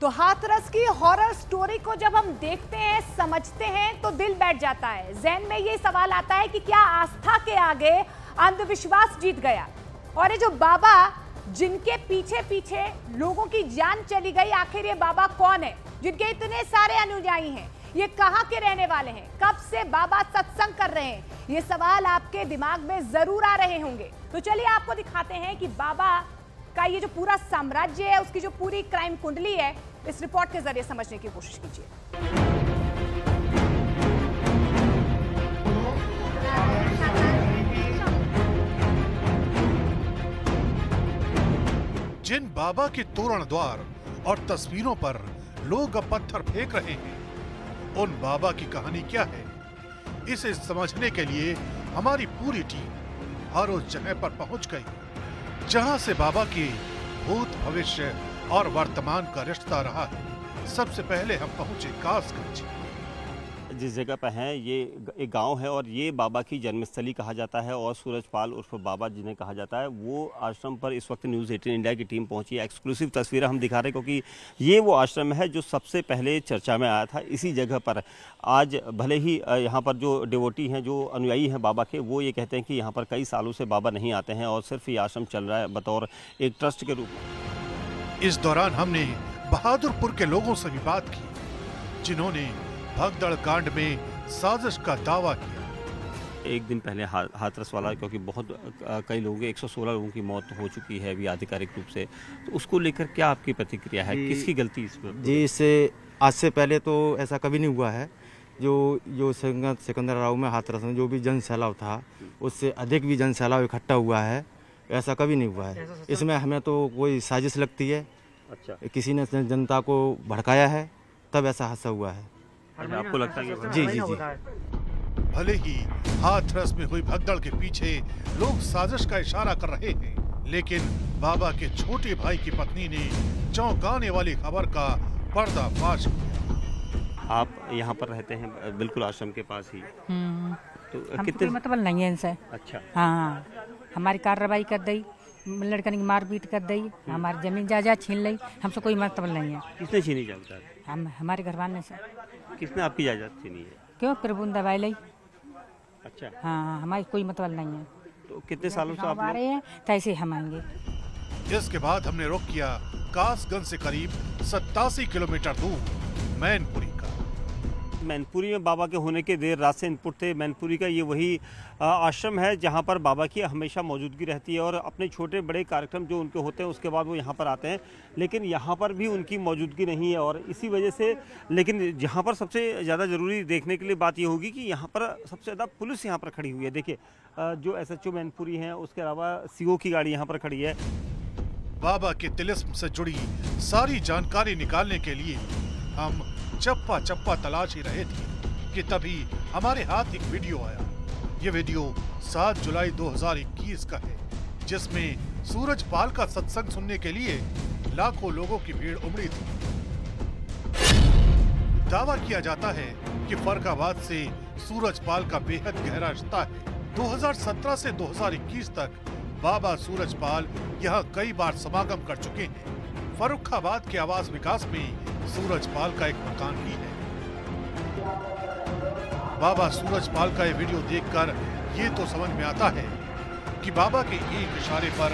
तो हाथरस की horror story को जब हम देखते हैं, समझते हैं, तो दिल बैठ जाता है। ज़हन में ये सवाल आता है कि क्या आस्था के आगे अंधविश्वास जीत गया? और ये जो बाबा जिनके पीछे पीछे लोगों की जान चली गई, आखिर ये बाबा कौन है? जिनके इतने सारे अनुयायी हैं, ये कहाँ के रहने वाले हैं? कब से बाबा सत्संग कर रहे हैं? ये सवाल आपके दिमाग में जरूर आ रहे होंगे। तो चलिए आपको दिखाते हैं कि बाबा का ये जो पूरा साम्राज्य है, उसकी जो पूरी क्राइम कुंडली है, इस रिपोर्ट के जरिए समझने की कोशिश कीजिए। जिन बाबा के तोरण द्वार और तस्वीरों पर लोग अब पत्थर फेंक रहे हैं, उन बाबा की कहानी क्या है? इसे समझने के लिए हमारी पूरी टीम हर उस जगह पर पहुंच गई जहां से बाबा के भूत, भविष्य और वर्तमान का रिश्ता रहा है। सबसे पहले हम पहुंचे कासगंज। जिस जगह पर हैं, ये एक गांव है और ये बाबा की जन्मस्थली कहा जाता है और सूरजपाल उर्फ बाबा जिन्हें कहा जाता है, वो आश्रम पर इस वक्त न्यूज़ 18 इंडिया की टीम पहुंची है। एक्सक्लूसिव तस्वीरें हम दिखा रहे हैं क्योंकि ये वो आश्रम है जो सबसे पहले चर्चा में आया था। इसी जगह पर आज भले ही यहाँ पर जो डिवोटी हैं, जो अनुयायी हैं बाबा के, वो ये कहते हैं कि यहाँ पर कई सालों से बाबा नहीं आते हैं और सिर्फ ये आश्रम चल रहा है बतौर एक ट्रस्ट के रूप में। इस दौरान हमने बहादुरपुर के लोगों से भी बात की, जिन्होंने भगदड़ कांड में साजिश का दावा किया। एक दिन पहले हाथरस वाला, क्योंकि बहुत कई लोगों 116 लोगों की मौत हो चुकी है अभी आधिकारिक रूप से, तो उसको लेकर क्या आपकी प्रतिक्रिया है? किसकी गलती इसमें? जी, इससे आज से पहले तो ऐसा कभी नहीं हुआ है। जो सिकंदर राव में हाथरस में जो भी जन सैलाब था, उससे अधिक भी जन सैलाब इकट्ठा हुआ है, ऐसा कभी नहीं हुआ है। इसमें हमें तो कोई साजिश लगती है। अच्छा, किसी ने जनता को भड़काया है, तब ऐसा हादसा हुआ है। आपको लगता है? जी जी जी। भले ही हाथरस में हुई भगदड़ के पीछे लोग साजिश का इशारा कर रहे हैं, लेकिन बाबा के छोटे भाई की पत्नी ने चौंकाने वाली खबर का पर्दाफाश किया। आप यहाँ पर रहते हैं बिल्कुल आश्रम के पास ही, तो कितने मतलब नहीं है इनसे। अच्छा, हाँ, हमारी कार्रवाई कर दी, लड़कन की मारपीट कर दी, हमारी जमीन जायदाद छीन ली, हमसे कोई मतलब नहीं है। किसने छीनी जायदाद? हम हमारे घर वाले से। किसने आपकी जायदाद छीनी है? क्यों? प्रभु दवाई ली। अच्छा, हाँ, हमारी कोई मतलब नहीं है। तो कितने सालों से आप आ रहे हैं, तो ऐसे हम आएंगे। इसके बाद हमने रुख किया कासगंज से करीब 87 किलोमीटर दूर मैनपुरी का। मैनपुरी में बाबा के होने के देर रात से इनपुट थे। मैनपुरी का ये वही आश्रम है जहाँ पर बाबा की हमेशा मौजूदगी रहती है और अपने छोटे बड़े कार्यक्रम जो उनके होते हैं उसके बाद वो यहाँ पर आते हैं, लेकिन यहाँ पर भी उनकी मौजूदगी नहीं है। और इसी वजह से, लेकिन जहाँ पर सबसे ज़्यादा ज़रूरी देखने के लिए बात ये होगी कि यहाँ पर सबसे ज़्यादा पुलिस यहाँ पर खड़ी हुई है। देखिए, जो SHO मैनपुरी हैं, उसके अलावा CO की गाड़ी यहाँ पर खड़ी है। बाबा के तिलिस्म से जुड़ी सारी जानकारी निकालने के लिए हम चप्पा चप्पा तलाश ही रहे थे कि तभी हमारे हाथ एक वीडियो आया। ये वीडियो 7 जुलाई 2021 का है, जिसमें सूरजपाल का सत्संग सुनने के लिए लाखों लोगों की भीड़ उमड़ी थी। दावा किया जाता है कि फर्रुखाबाद से सूरजपाल का बेहद गहरा रिश्ता है। 2017 से 2021 तक बाबा सूरजपाल यहाँ कई बार समागम कर चुके हैं। फर्रुखाबाद के आवास विकास में सूरजपाल का एक मकान भी है। बाबा सूरजपाल का ये वीडियो देखकर ये तो समझ में आता है कि बाबा के एक इशारे पर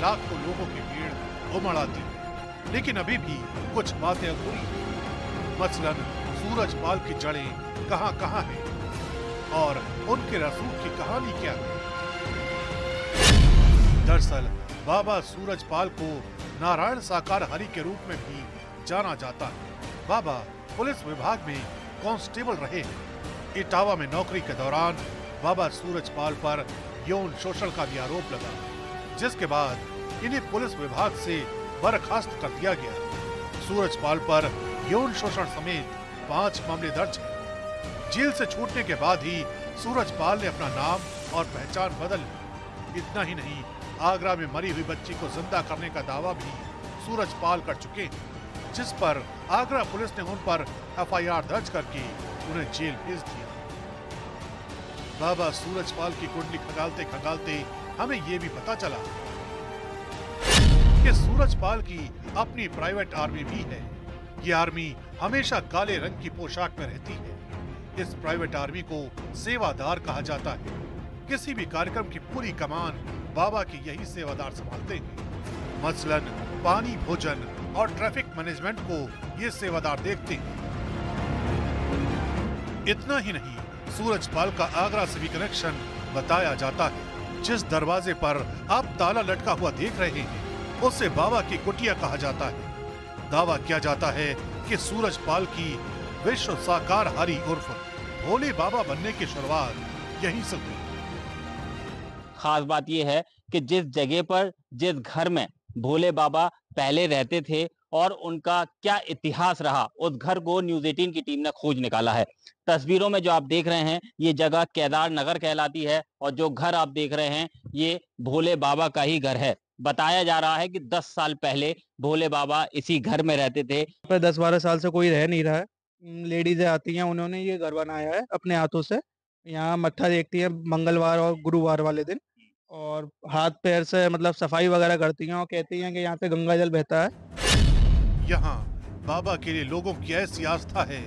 लाखों लोगों की भीड़ उमड़ आती है, लेकिन अभी भी कुछ बातें अधूरी हैं। मसलन सूरजपाल की जड़ें कहां-कहां हैं और उनके रसूल की कहानी क्या है। दरअसल बाबा सूरजपाल को नारायण साकार हरि के रूप में भी जाना जाता है। बाबा पुलिस विभाग में कांस्टेबल रहे हैं। इटावा में नौकरी के दौरान बाबा सूरजपाल पर यौन शोषण का भी आरोप लगा, जिसके बाद इन्हें पुलिस विभाग से बर्खास्त कर दिया गया। सूरजपाल पर यौन शोषण समेत 5 मामले दर्ज हैं। जेल से छूटने के बाद ही सूरजपाल ने अपना नाम और पहचान बदल ली। इतना ही नहीं, आगरा में मरी हुई बच्ची को जिंदा करने का दावा भी सूरजपाल कर चुके हैं, जिस पर आगरा पुलिस ने उन पर FIR दर्ज करके उन्हें जेल भेज दिया। बाबा सूरजपाल की कुंडली खंगालते खंगालते हमें ये भी पता चला कि सूरजपाल की अपनी प्राइवेट आर्मी भी है। ये आर्मी हमेशा काले रंग की पोशाक में रहती है। इस प्राइवेट आर्मी को सेवादार कहा जाता है। किसी भी कार्यक्रम की पूरी कमान बाबा के यही सेवादार संभालते हैं। मसलन पानी, भोजन और ट्रैफिक मैनेजमेंट को ये सेवादार देखते हैं। इतना ही नहीं, सूरजपाल का आगरा से भी कनेक्शन बताया जाता है। जिस दरवाजे पर आप ताला लटका हुआ देख रहे हैं, उसे बाबा की कुटिया कहा जाता है। दावा किया जाता है कि सूरजपाल की विश्व साकारहारी उर्फ भोले बाबा बनने की शुरुआत यहीं से हुई। खास बात यह है कि जिस जगह पर, जिस घर में भोले बाबा पहले रहते थे और उनका क्या इतिहास रहा, उस घर को न्यूज़ 18 की टीम ने खोज निकाला है। तस्वीरों में जो आप देख रहे हैं, ये जगह केदार नगर कहलाती है और जो घर आप देख रहे हैं, ये भोले बाबा का ही घर है। बताया जा रहा है कि 10 साल पहले भोले बाबा इसी घर में रहते थे। 10-12 साल से कोई रह नहीं रहा है। लेडीजें आती हैं, उन्होंने ये घर बनाया है अपने हाथों से। यहाँ मत्था देखती हैं मंगलवार और गुरुवार वाले दिन, और हाथ पैर से मतलब सफाई वगैरह करती हैं और कहती हैं कि यहाँ पे गंगा जल बहता है। यहाँ बाबा के लिए लोगों की ऐसी आस्था है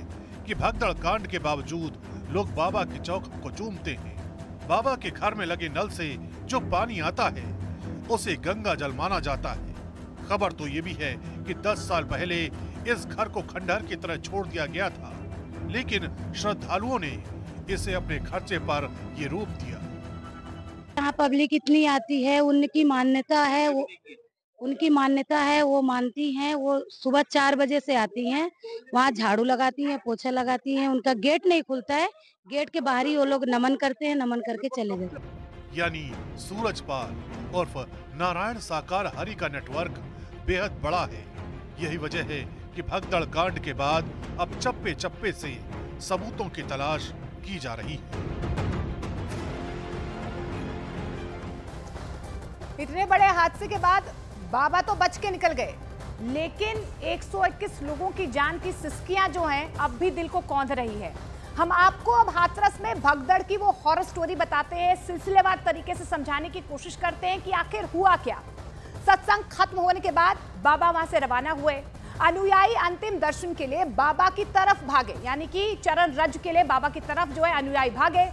कि भगदड़ कांड के बावजूद लोग बाबा की चौक को चूमते हैं। बाबा के घर में लगे नल से जो पानी आता है, उसे गंगा जल माना जाता है। खबर तो ये भी है कि 10 साल पहले इस घर को खंडहर की तरह छोड़ दिया गया था, लेकिन श्रद्धालुओं ने इसे अपने खर्चे पर ये रूप दिया। यहाँ पब्लिक इतनी आती है, उनकी मान्यता है, वो मानती हैं। वो सुबह 4 बजे से आती हैं, वहाँ झाड़ू लगाती हैं, पोछा लगाती हैं। उनका गेट नहीं खुलता है, गेट के बाहर ही वो लोग नमन करते हैं, नमन करके चले जाते हैं। यानी सूरजपाल उर्फ नारायण साकारहारी का नेटवर्क बेहद बड़ा है। यही वजह है कि भगदड़ कांड के बाद अब चप्पे चप्पे से सबूतों की तलाश की जा रही है। इतने बड़े हादसे के बाद बाबा तो बच के निकल गए, लेकिन 121 लोगों की जान की सिसकियां जो हैं अब भी दिल को कौंध रही है। हम आपको अब हाथरस में भगदड़ की वो हॉरर स्टोरी बताते हैं, सिलसिलेवार तरीके से समझाने की कोशिश करते हैं कि आखिर हुआ क्या। सत्संग खत्म होने के बाद बाबा वहां से रवाना हुए। अनुयायी अंतिम दर्शन के लिए बाबा की तरफ भागे, यानी कि चरण रज के लिए बाबा की तरफ जो है अनुयायी भागे।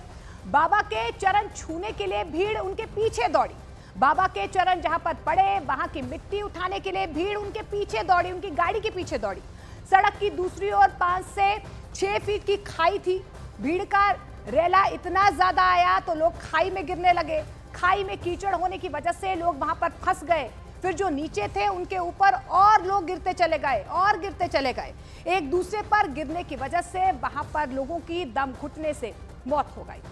बाबा के चरण छूने के लिए भीड़ उनके पीछे दौड़ी। बाबा के चरण जहां पर पड़े, वहां की मिट्टी उठाने के लिए भीड़ उनके पीछे दौड़ी, उनकी गाड़ी के पीछे दौड़ी। सड़क की दूसरी ओर 5 से 6 फीट की खाई थी। भीड़ का रेला इतना ज्यादा आया तो लोग खाई में गिरने लगे। खाई में कीचड़ होने की वजह से लोग वहां पर फंस गए। फिर जो नीचे थे उनके ऊपर और लोग गिरते चले गए और गिरते चले गए। एक दूसरे पर गिरने की वजह से वहां पर लोगों की दम घुटने से मौत हो गई।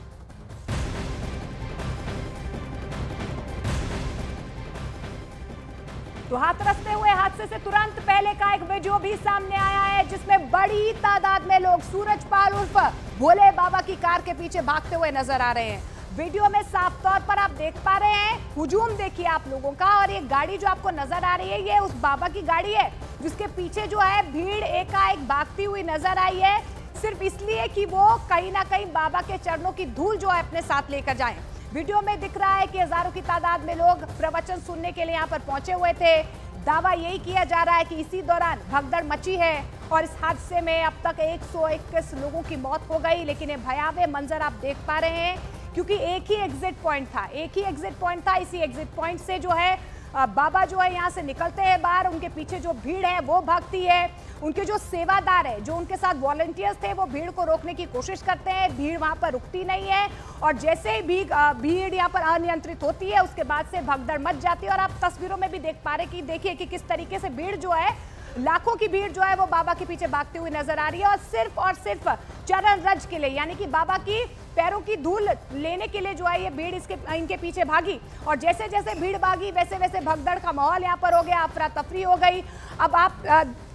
तो हाथरस में हुए हादसे से तुरंत पहले का एक वीडियो भी सामने आया है, जिसमें बड़ी तादाद में लोग सूरजपाल उर्फ भोले बाबा की कार के पीछे भागते हुए नजर आ रहे हैं। वीडियो में साफ तौर पर आप देख पा रहे हैं, हुजूम देखिए आप लोगों का। और ये गाड़ी जो आपको नजर आ रही है, ये उस बाबा की गाड़ी है जिसके पीछे जो है भीड़ एकाएक भागती हुई नजर आई है, सिर्फ इसलिए कि वो कहीं ना कहीं बाबा के चरणों की धूल जो है अपने साथ लेकर जाएं। वीडियो में दिख रहा है कि हजारों की तादाद में लोग प्रवचन सुनने के लिए यहाँ पर पहुंचे हुए थे। दावा यही किया जा रहा है कि इसी दौरान भगदड़ मची है और इस हादसे में अब तक 121 लोगों की मौत हो गई। लेकिन ये भयावह मंजर आप देख पा रहे हैं, क्योंकि एक ही एग्जिट पॉइंट था। इसी एग्जिट पॉइंट से जो है बाबा जो है यहाँ से निकलते हैं बाहर, उनके पीछे जो भीड़ है वो भागती है। उनके जो सेवादार है, जो उनके साथ वॉलंटियर्स थे, वो भीड़ को रोकने की कोशिश करते हैं। भीड़ वहां पर रुकती नहीं है और जैसे ही भीड़ यहाँ पर अनियंत्रित होती है, उसके बाद से भगदड़ मच जाती है। और आप तस्वीरों में भी देख पा रहे कि देखिए कि किस तरीके से भीड़ जो है, लाखों की भीड़ जो है वो बाबा के पीछे भागती हुई नजर आ रही है। और सिर्फ चरण रज के लिए, यानी कि बाबा की पैरों की धूल लेने के लिए जो है ये भीड़ इनके पीछे भागी। और जैसे जैसे भीड़ भागी, वैसे वैसे भगदड़ का माहौल यहाँ पर हो गया, अफरा तफरी हो गई। अब आप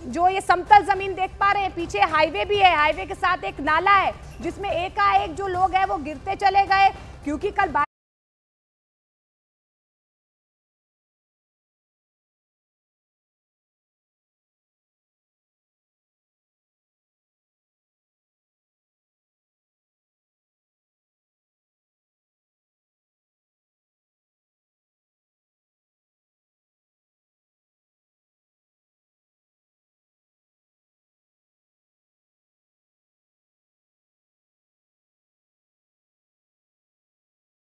जो ये समतल जमीन देख पा रहे हैं, पीछे हाईवे भी है, हाईवे के साथ एक नाला है जिसमें एकाएक जो लोग हैं वो गिरते चले गए, क्योंकि कल